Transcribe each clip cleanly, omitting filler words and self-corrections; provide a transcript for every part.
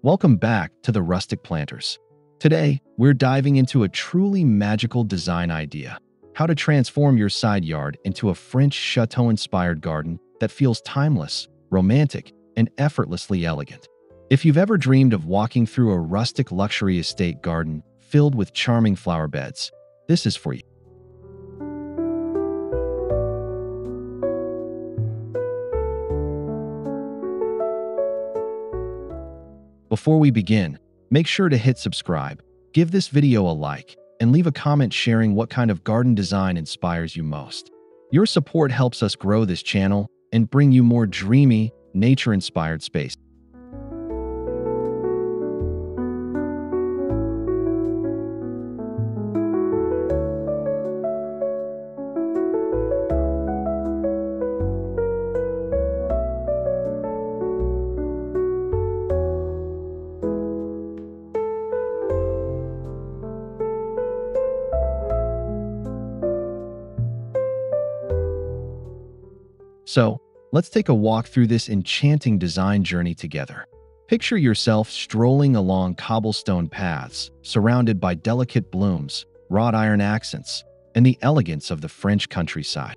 Welcome back to the Rustic Planters. Today, we're diving into a truly magical design idea: how to transform your side yard into a French chateau-inspired garden that feels timeless, romantic, and effortlessly elegant. If you've ever dreamed of walking through a rustic luxury estate garden filled with charming flower beds, this is for you. Before we begin, make sure to hit subscribe, give this video a like, and leave a comment sharing what kind of garden design inspires you most. Your support helps us grow this channel and bring you more dreamy, nature-inspired space. So, let's take a walk through this enchanting design journey together. Picture yourself strolling along cobblestone paths, surrounded by delicate blooms, wrought iron accents, and the elegance of the French countryside.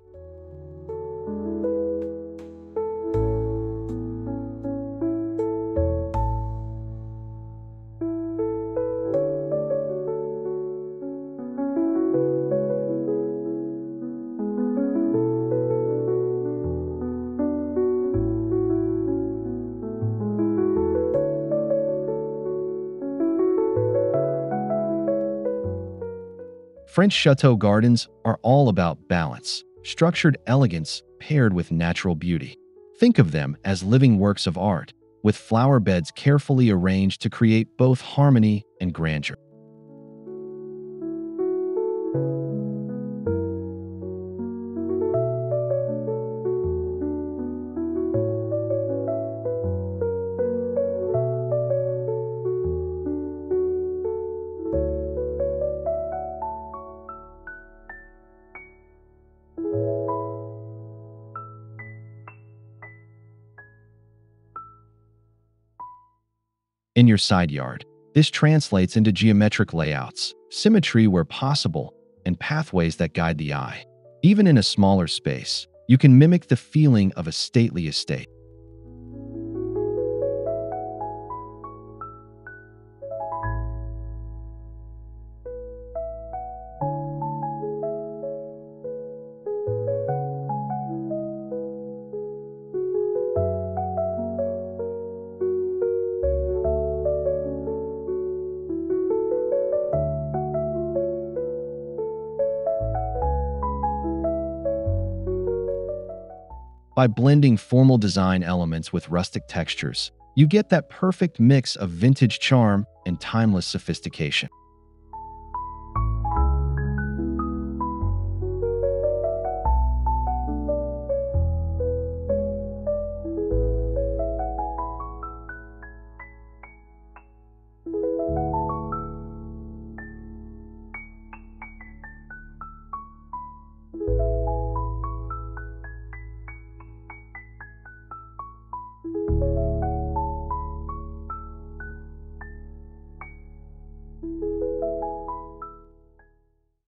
French chateau gardens are all about balance, structured elegance paired with natural beauty. Think of them as living works of art, with flower beds carefully arranged to create both harmony and grandeur. In your side yard, this translates into geometric layouts, symmetry where possible, and pathways that guide the eye. Even in a smaller space, you can mimic the feeling of a stately estate. By blending formal design elements with rustic textures, you get that perfect mix of vintage charm and timeless sophistication.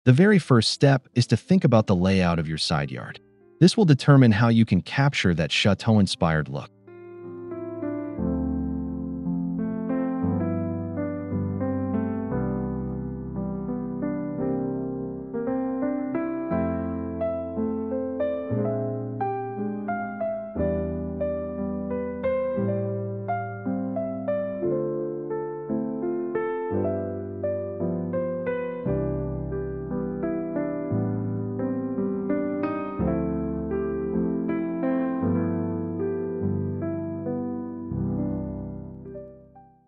The very first step is to think about the layout of your side yard. This will determine how you can capture that chateau-inspired look.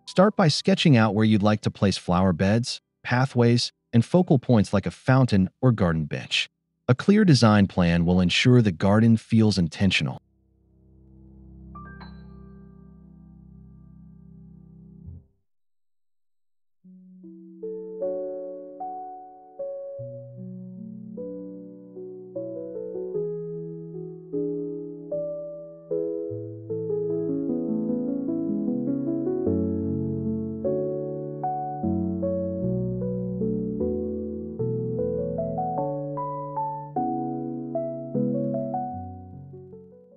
Start by sketching out where you'd like to place flower beds, pathways, and focal points like a fountain or garden bench. A clear design plan will ensure the garden feels intentional.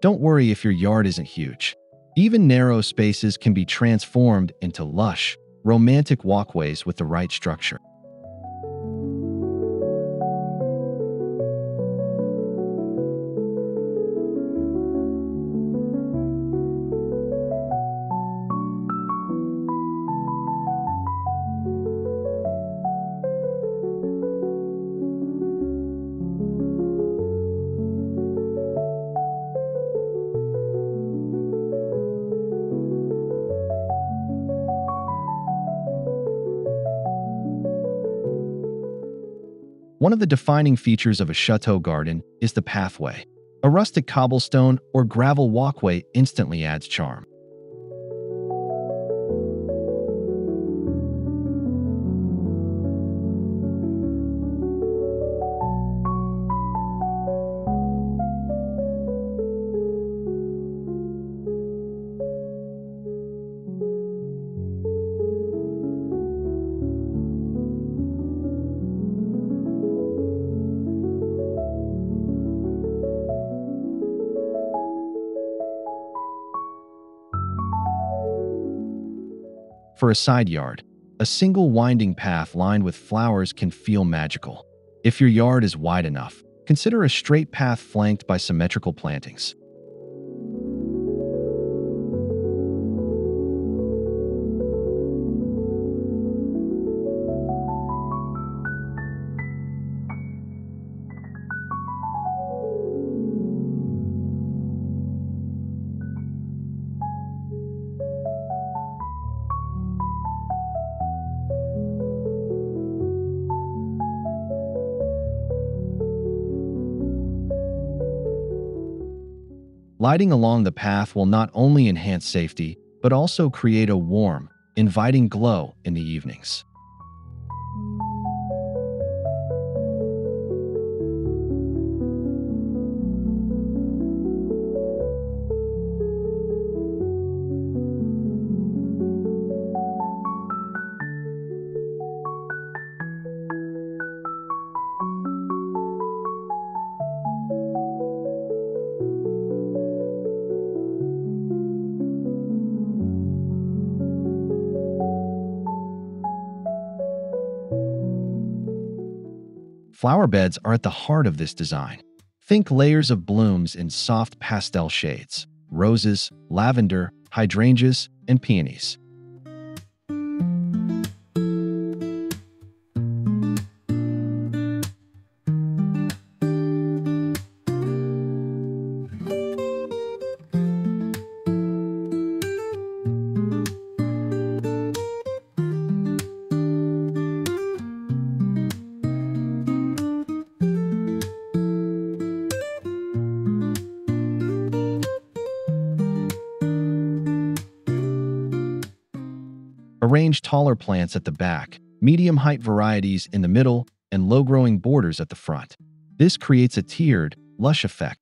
Don't worry if your yard isn't huge. Even narrow spaces can be transformed into lush, romantic walkways with the right structure. One of the defining features of a chateau garden is the pathway. A rustic cobblestone or gravel walkway instantly adds charm. For a side yard, a single winding path lined with flowers can feel magical. If your yard is wide enough, consider a straight path flanked by symmetrical plantings. Lighting along the path will not only enhance safety, but also create a warm, inviting glow in the evenings. Flower beds are at the heart of this design. Think layers of blooms in soft pastel shades: roses, lavender, hydrangeas, and peonies. Arrange taller plants at the back, medium-height varieties in the middle, and low-growing borders at the front. This creates a tiered, lush effect.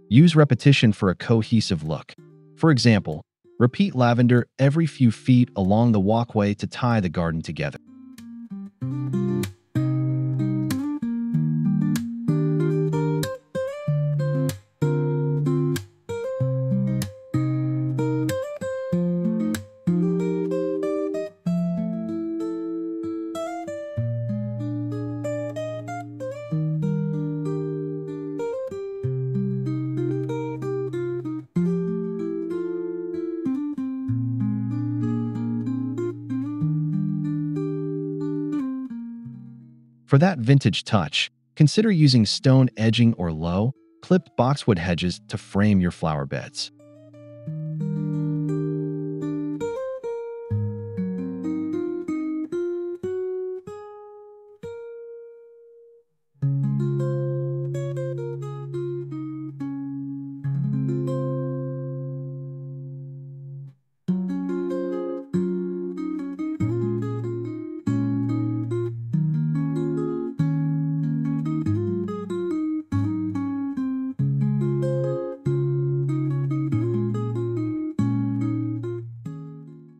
Use repetition for a cohesive look. For example, repeat lavender every few feet along the walkway to tie the garden together. For that vintage touch, consider using stone edging or low, clipped boxwood hedges to frame your flower beds.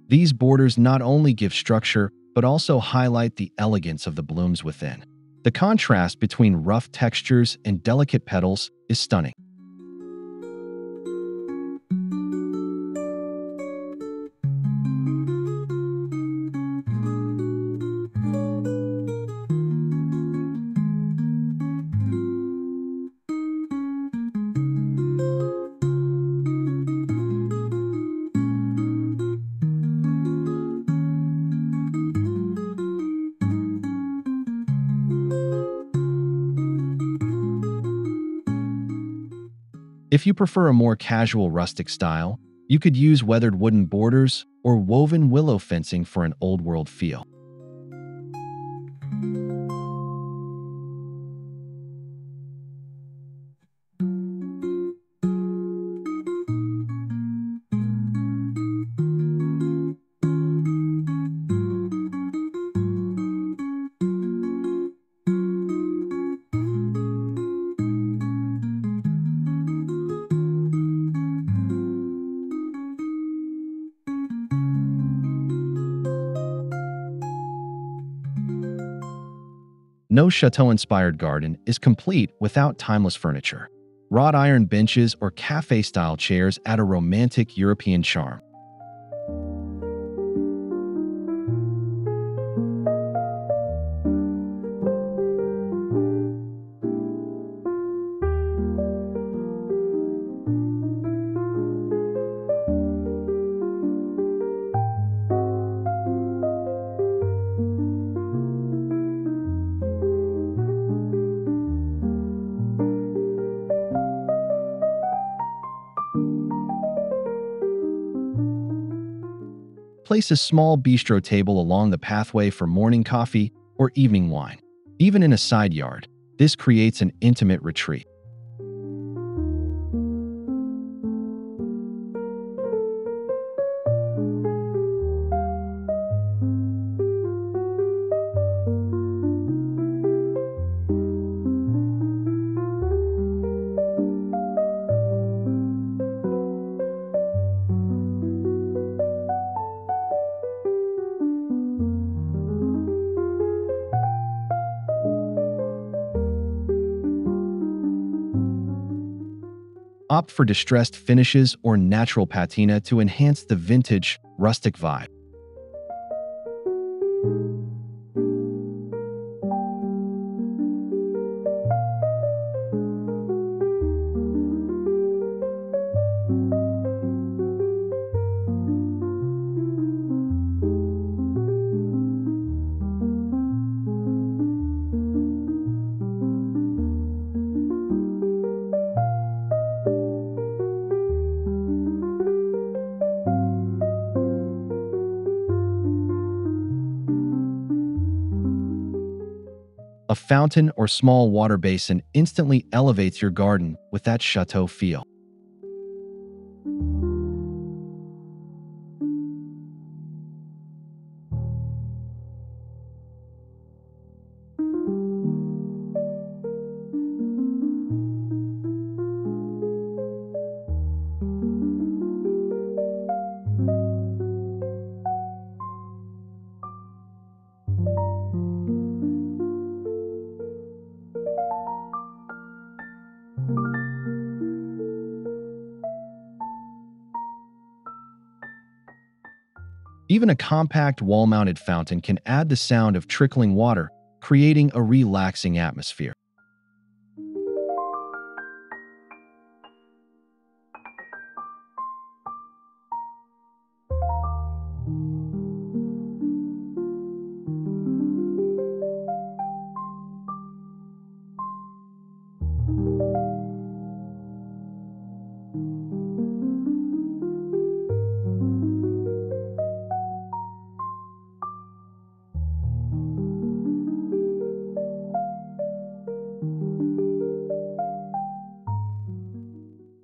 These borders not only give structure, but also highlight the elegance of the blooms within. The contrast between rough textures and delicate petals is stunning. If you prefer a more casual rustic style, you could use weathered wooden borders or woven willow fencing for an old-world feel. No chateau-inspired garden is complete without timeless furniture. Wrought iron benches or cafe-style chairs add a romantic European charm. Place a small bistro table along the pathway for morning coffee or evening wine. Even in a side yard, this creates an intimate retreat. Opt for distressed finishes or natural patina to enhance the vintage, rustic vibe. A fountain or small water basin instantly elevates your garden with that chateau feel. Even a compact wall-mounted fountain can add the sound of trickling water, creating a relaxing atmosphere.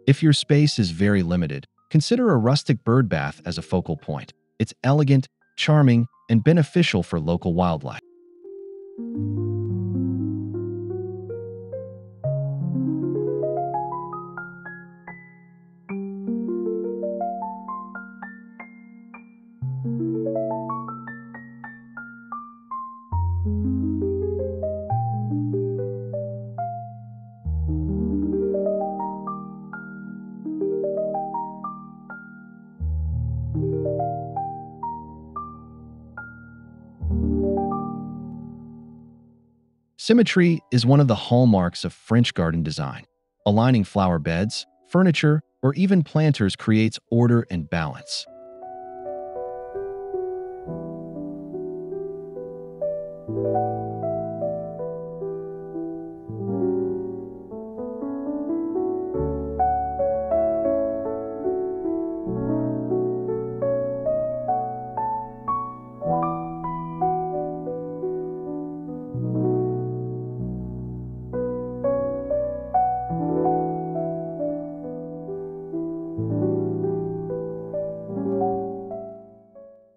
If your space is very limited, consider a rustic bird bath as a focal point. It's elegant, charming, and beneficial for local wildlife. Symmetry is one of the hallmarks of French garden design. Aligning flower beds, furniture, or even planters creates order and balance.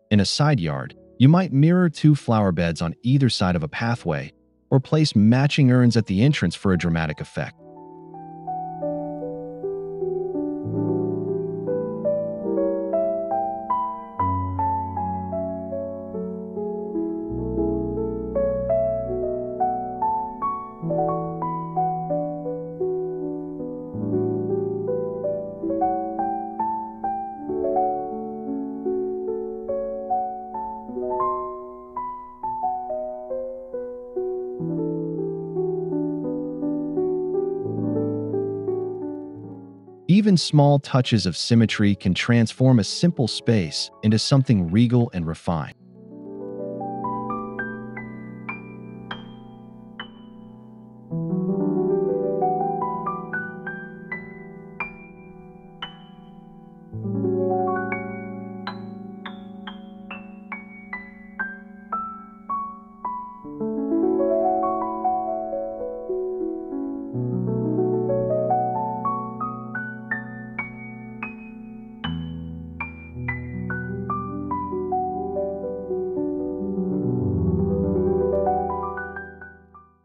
In a side yard, you might mirror two flower beds on either side of a pathway, or place matching urns at the entrance for a dramatic effect. Even small touches of symmetry can transform a simple space into something regal and refined.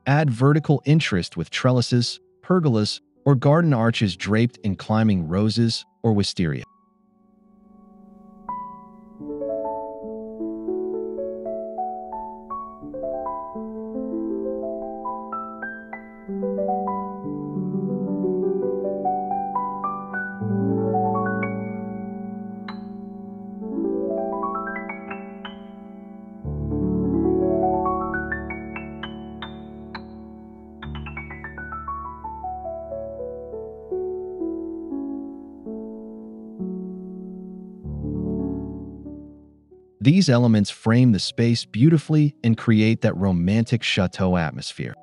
Add vertical interest with trellises, pergolas, or garden arches draped in climbing roses or wisteria. These elements frame the space beautifully and create that romantic chateau atmosphere.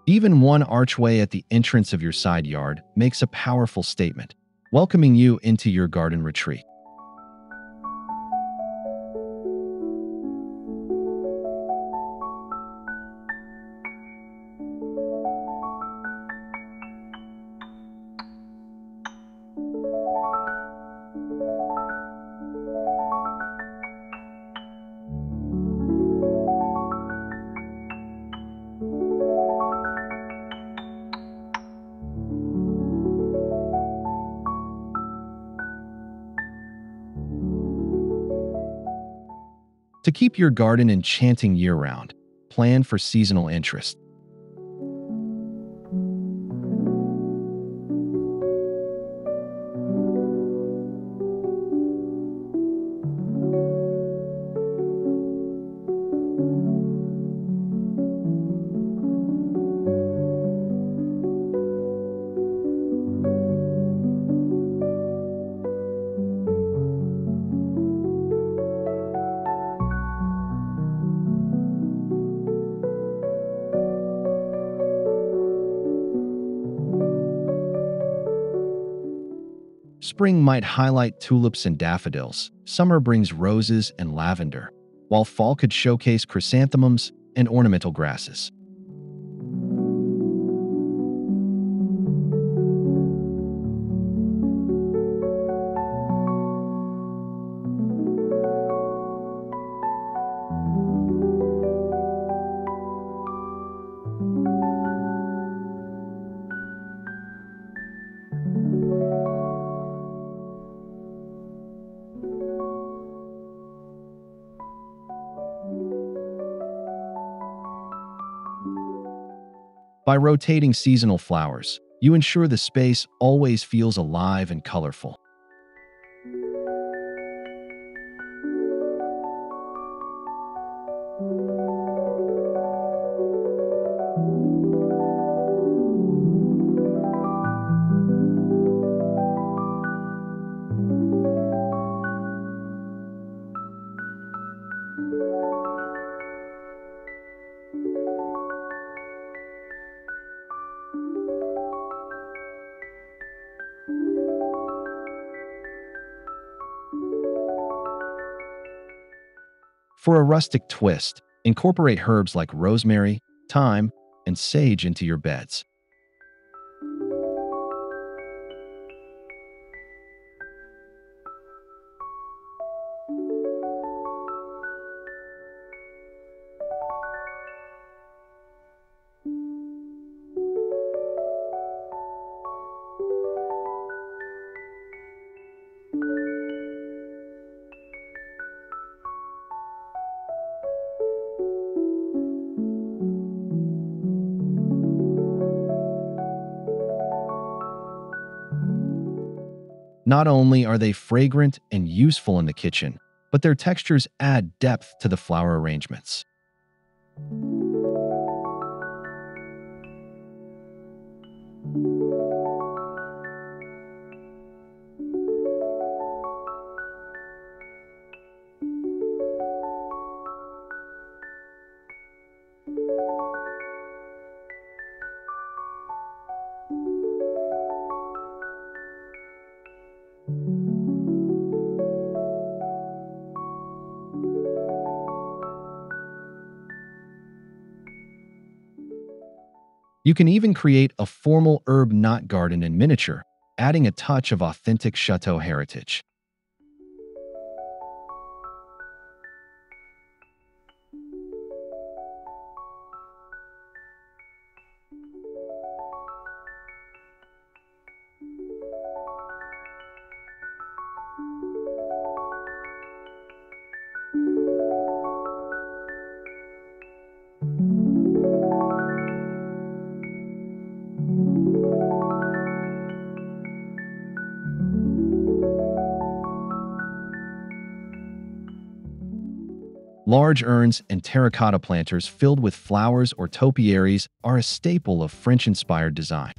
Even one archway at the entrance of your side yard makes a powerful statement, welcoming you into your garden retreat. To keep your garden enchanting year-round, plan for seasonal interest. Spring might highlight tulips and daffodils, summer brings roses and lavender, while fall could showcase chrysanthemums and ornamental grasses. By rotating seasonal flowers, you ensure the space always feels alive and colorful. For a rustic twist, incorporate herbs like rosemary, thyme, and sage into your beds. Not only are they fragrant and useful in the kitchen, but their textures add depth to the flower arrangements. You can even create a formal herb knot garden in miniature, adding a touch of authentic chateau heritage. Large urns and terracotta planters filled with flowers or topiaries are a staple of French-inspired design.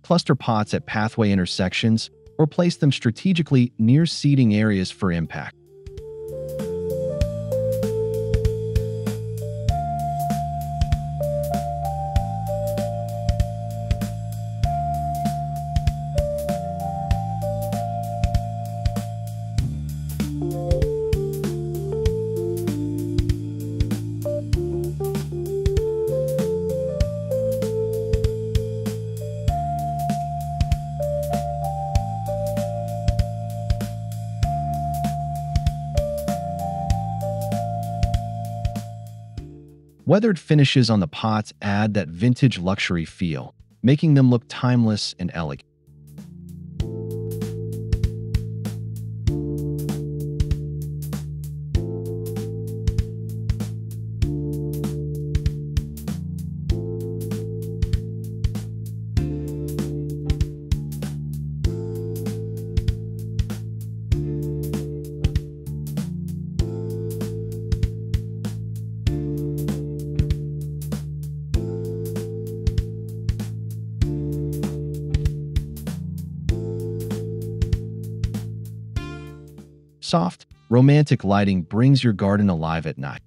Cluster pots at pathway intersections or place them strategically near seating areas for impact. Weathered finishes on the pots add that vintage luxury feel, making them look timeless and elegant. Soft, romantic lighting brings your garden alive at night.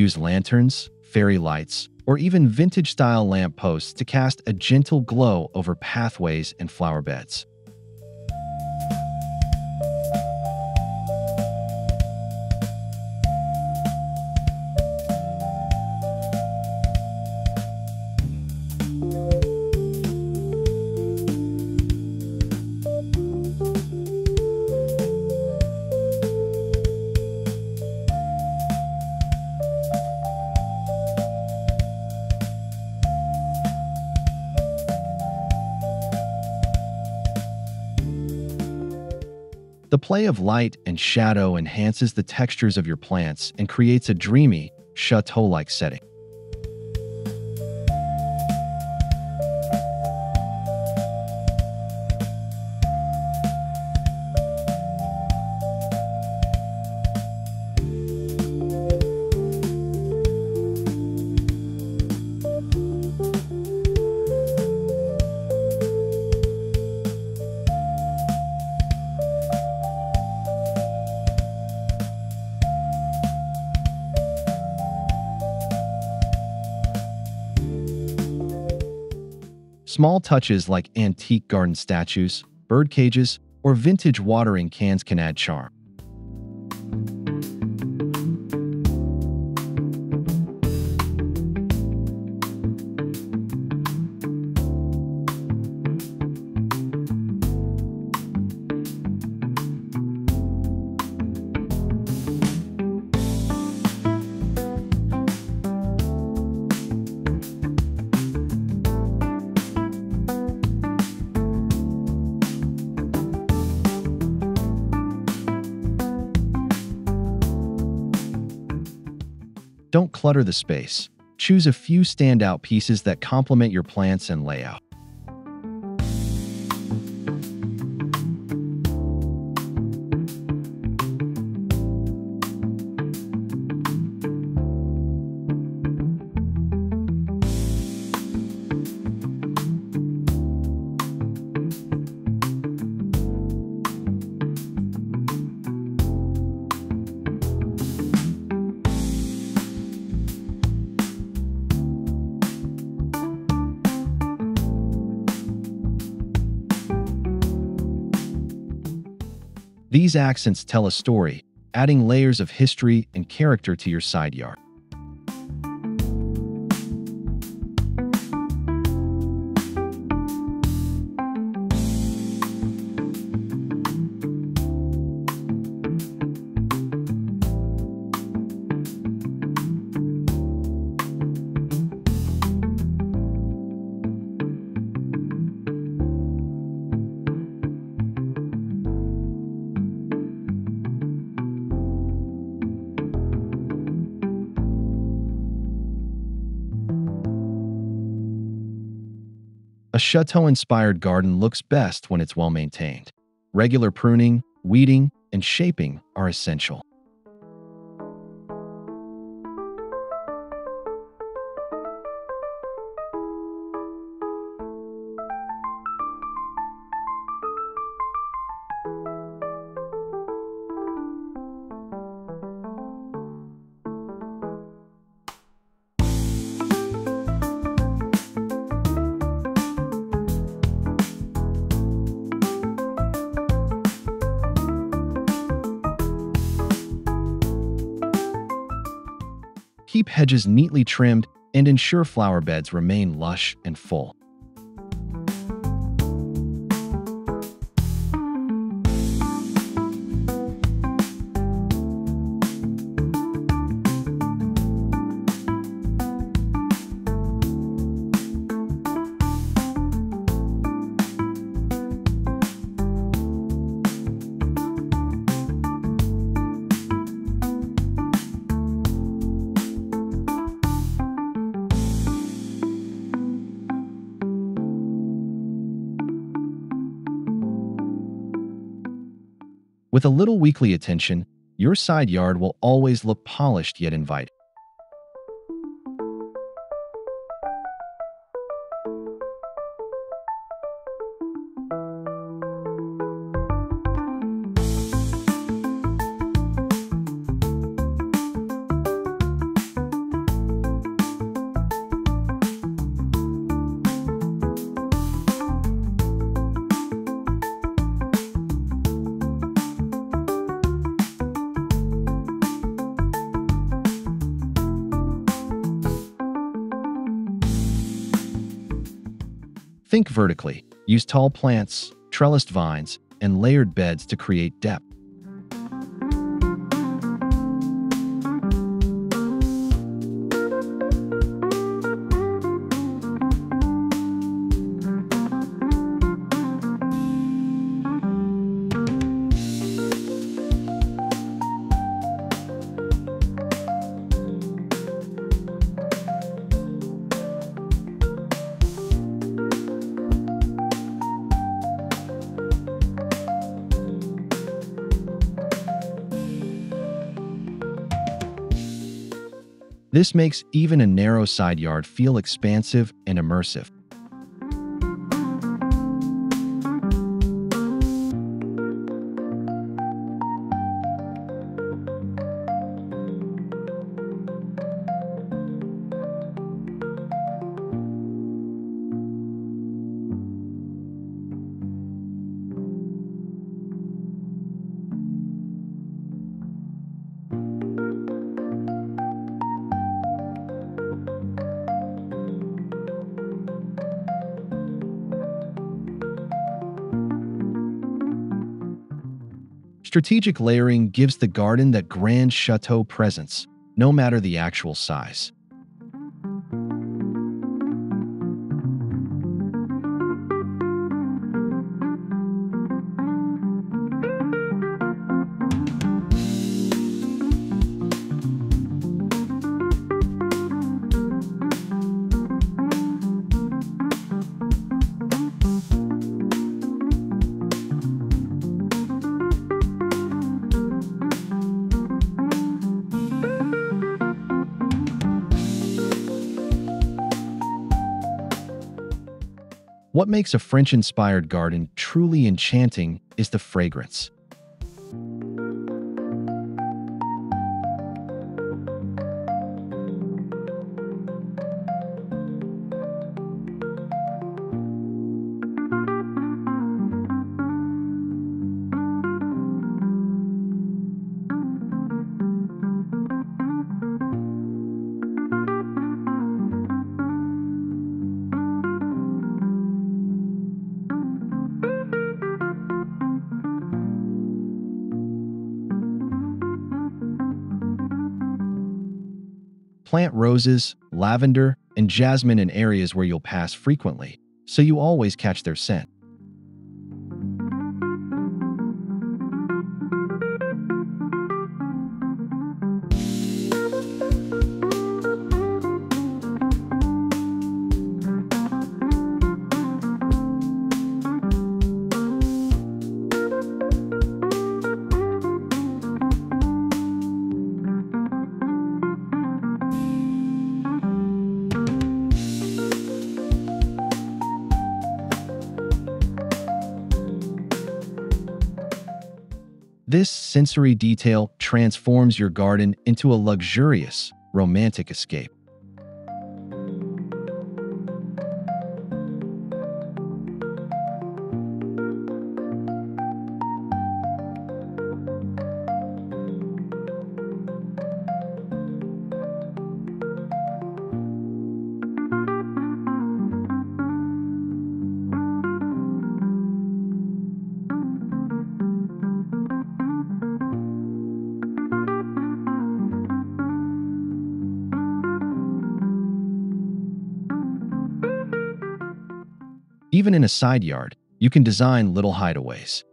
use lanterns, fairy lights, or even vintage-style lamp posts to cast a gentle glow over pathways and flower beds. The play of light and shadow enhances the textures of your plants and creates a dreamy, chateau-like setting. Small touches like antique garden statues, bird cages, or vintage watering cans can add charm. Don't clutter the space. Choose a few standout pieces that complement your plants and layout. These accents tell a story, adding layers of history and character to your side yard. A chateau-inspired garden looks best when it's well maintained. Regular pruning, weeding, and shaping are essential. Keep hedges neatly trimmed and ensure flower beds remain lush and full. With a little weekly attention, your side yard will always look polished yet inviting. Think vertically. Use tall plants, trellised vines, and layered beds to create depth. This makes even a narrow side yard feel expansive and immersive. Strategic layering gives the garden that grand chateau presence, no matter the actual size. What makes a French-inspired garden truly enchanting is the fragrance. Plant roses, lavender, and jasmine in areas where you'll pass frequently, so you always catch their scent. This sensory detail transforms your garden into a luxurious, romantic escape. Even in a side yard, you can design little hideaways.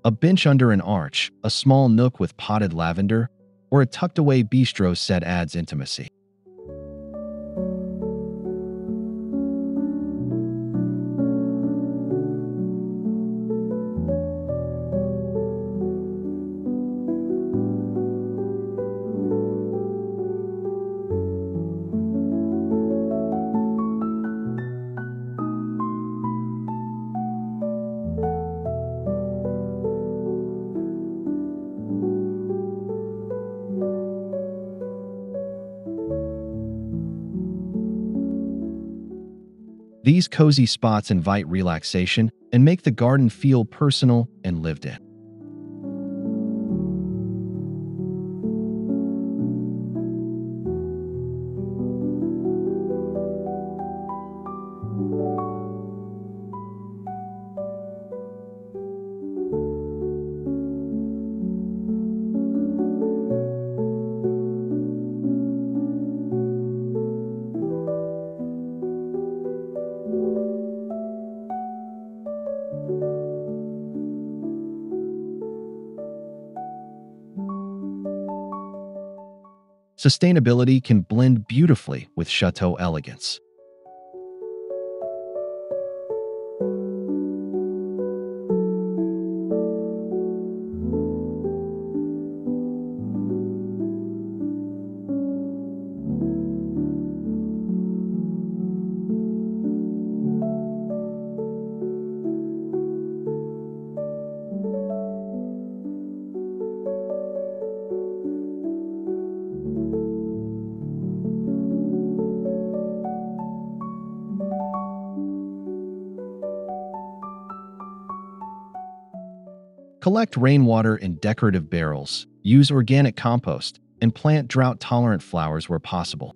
A bench under an arch, a small nook with potted lavender, or a tucked-away bistro set adds intimacy. These cozy spots invite relaxation and make the garden feel personal and lived in. Sustainability can blend beautifully with chateau elegance. Collect rainwater in decorative barrels, use organic compost, and plant drought-tolerant flowers where possible.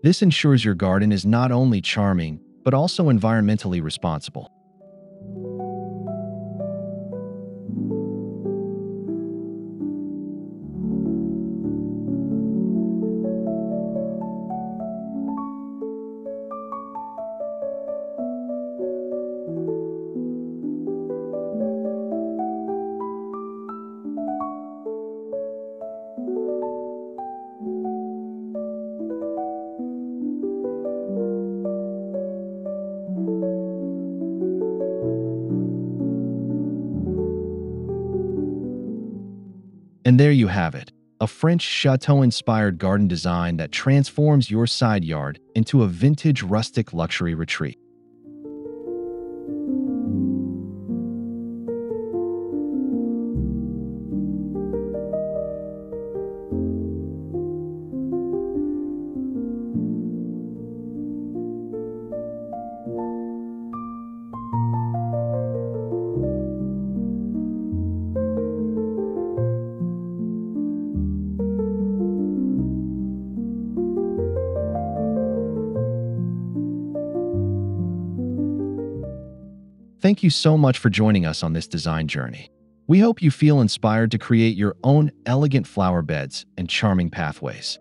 This ensures your garden is not only charming, but also environmentally responsible. And there you have it, a French Château-inspired garden design that transforms your side yard into a vintage rustic luxury retreat. Thank you so much for joining us on this design journey. We hope you feel inspired to create your own elegant flower beds and charming pathways.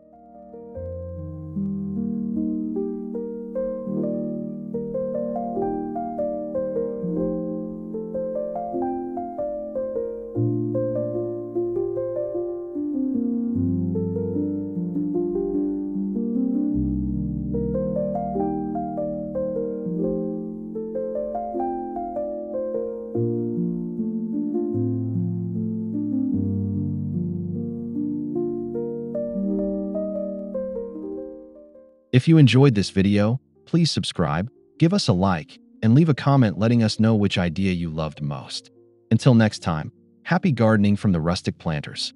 If you enjoyed this video, please subscribe, give us a like, and leave a comment letting us know which idea you loved most. Until next time, happy gardening from the Rustic Planters.